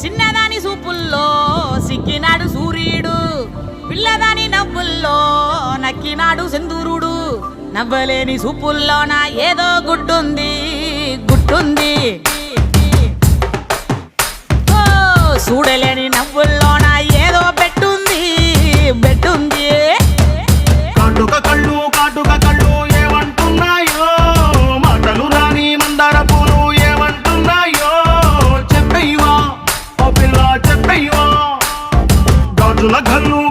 చిన్నదాని సూపుల్లో సిక్కినాడు సూర్యుడు, పిల్లదాని నవ్వుల్లో నక్కినాడు సింధూరుడు. నవ్వలేని సూపుల్లోన ఏదో గుడ్డుంది గుడ్డుంది, ఓ చూడలేని నవ్వుల్లోన ఏదో బెట్టుంది బెట్టుంది. కాటుక కళ్ళు కాటుక కళ్ళు ఏమంటున్నాయో, మాటలు రాని మందార పూలు ఏమంటున్నాయో. చెప్పయ్యవా ఓ పిల్ల చెప్పయ్యవా, గాజుల గల్లు